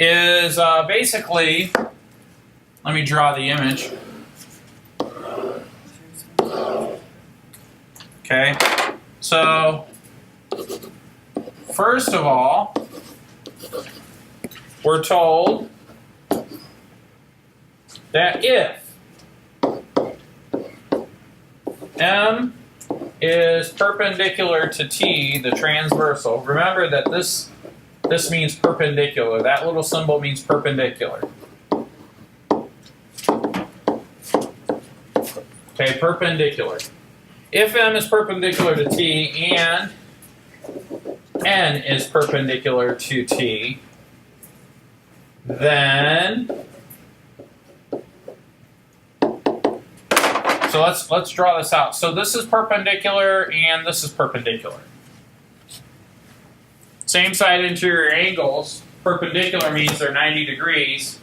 is basically, let me draw the image. Okay, so first of all, we're told that if M is perpendicular to T, the transversal, remember that this means perpendicular. That little symbol means perpendicular. Okay, perpendicular. If M is perpendicular to T and N is perpendicular to T, then so let's draw this out. So this is perpendicular and this is perpendicular. Same side interior angles. Perpendicular means they're 90 degrees.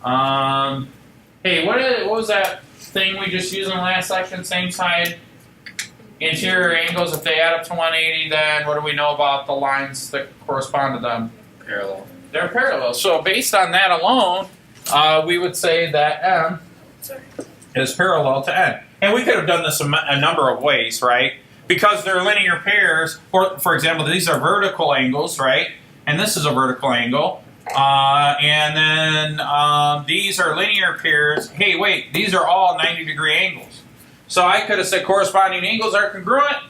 Hey, what was that thing we just used in the last section? Same side interior angles, if they add up to 180, then what do we know about the lines that correspond to them? Parallel. They're parallel. So based on that alone, we would say that M is parallel to N. And we could have done this a number of ways, right? Because they're linear pairs, or for example, these are vertical angles, right? And this is a vertical angle. And then these are linear pairs. Hey, wait, these are all 90-degree angles. So I could have said corresponding angles are congruent.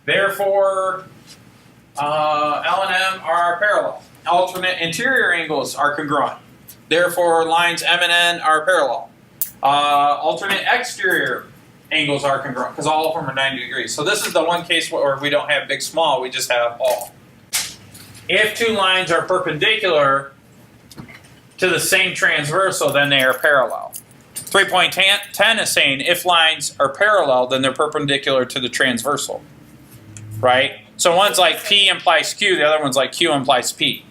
Therefore, L and M are parallel. Alternate interior angles are congruent. Therefore, lines M and N are parallel. Alternate exterior angles are congruent because all of them are 90 degrees. So this is the one case where we don't have big, small. We just have all. If two lines are perpendicular to the same transversal, then they are parallel. 3.10 is saying if lines are parallel, then they're perpendicular to the transversal. Right? So one's like P implies Q, the other one's like Q implies P.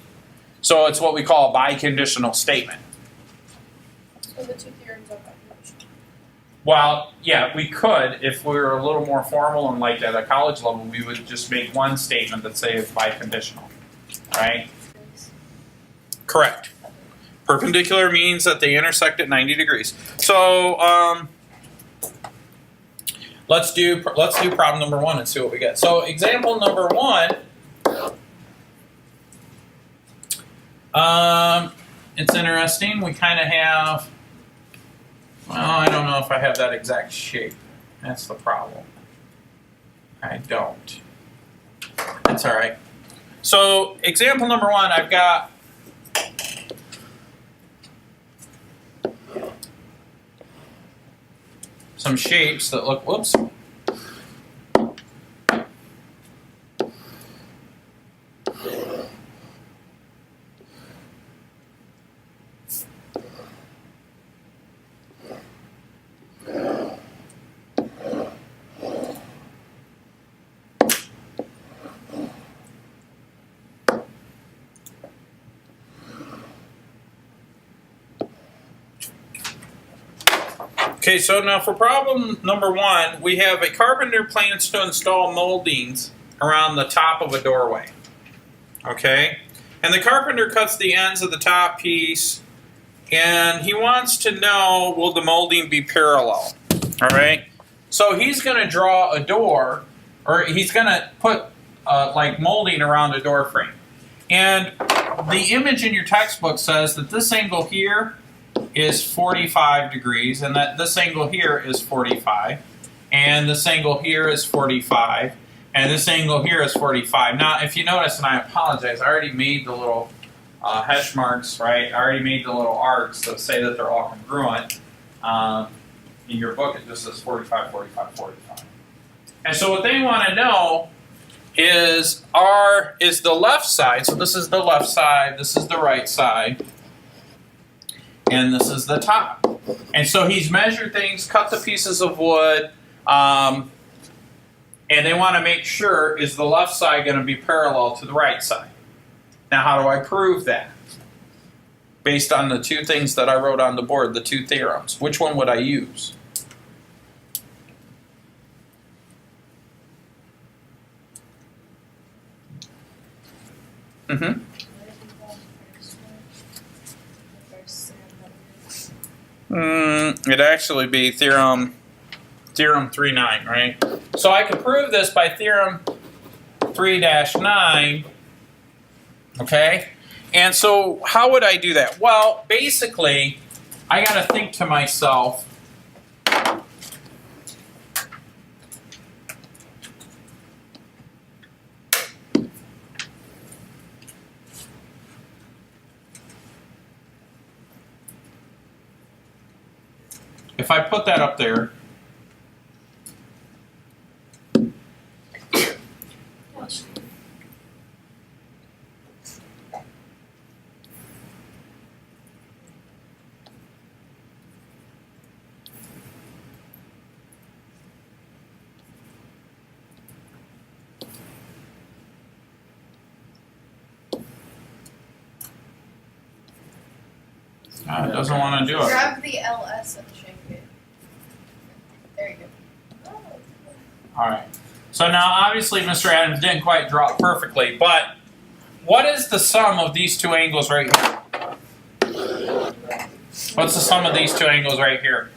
So it's what we call a biconditional statement. So the two theorems are biconditional. Well, yeah, we could, if we were a little more formal and like at a college level, we would just make one statement that say it's biconditional. Right? Correct. Perpendicular means that they intersect at 90 degrees. So let's do problem number 1 and see what we get. So example number 1, it's interesting. We kind of have, well, I don't know if I have that exact shape. That's the problem. I don't. That's all right. So example number 1, I've got some shapes that look, whoops. Okay, so now for problem number 1, we have a carpenter plans to install moldings around the top of a doorway. Okay? And the carpenter cuts the ends of the top piece, and he wants to know, will the molding be parallel? All right? So he's going to draw a door, or he's going to put like molding around a door frame. And the image in your textbook says that this angle here is 45 degrees, and that this angle here is 45, and this angle here is 45, and this angle here is 45. Now, if you notice, and I apologize, I already made the little hash marks, right? I already made the little arcs that say that they're all congruent. In your book, it just says 45, 45, 45. And so what they want to know is the left side, so this is the left side, this is the right side, and this is the top. And so he's measured things, cut the pieces of wood, and they want to make sure, is the left side going to be parallel to the right side? Now, how do I prove that? Based on the two things that I wrote on the board, the two theorems. Which one would I use? It'd actually be Theorem 3.9, right? So I could prove this by Theorem 3-9, okay? And so how would I do that? Well, basically, I got to think to myself, if I put that up there, it doesn't want to do it. Grab the LS and shake it. There you go. All right. So now, obviously, Mr. Adams didn't quite draw it perfectly, but what is the sum of these two angles right here? What's the sum of these two angles right here?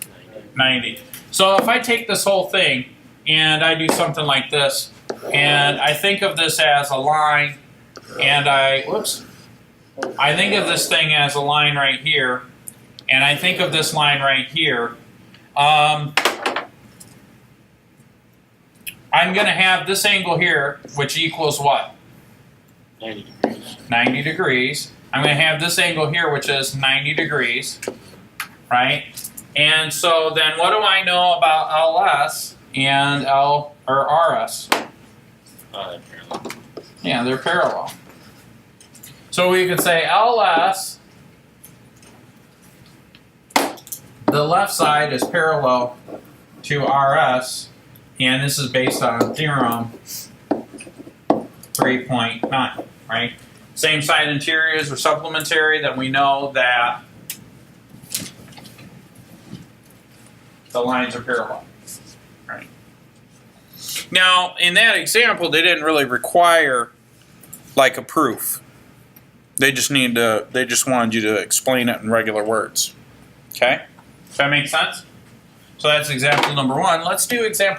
90. So if I take this whole thing and I do something like this, and I think of this as a line, and I think of this thing as a line right here, and I think of this line right here. I'm going to have this angle here, which equals what? 90 degrees. 90 degrees. I'm going to have this angle here, which is 90 degrees, right? And so then what do I know about LS and RS? Parallel. Yeah, they're parallel. So we could say LS, the left side is parallel to RS, and this is based on Theorem 3.9, right? Same side interiors are supplementary, then we know that the lines are parallel, right? Now, in that example, they didn't really require like a proof. They just wanted you to explain it in regular words. Okay? Does that make sense? So that's example number 1. Let's do example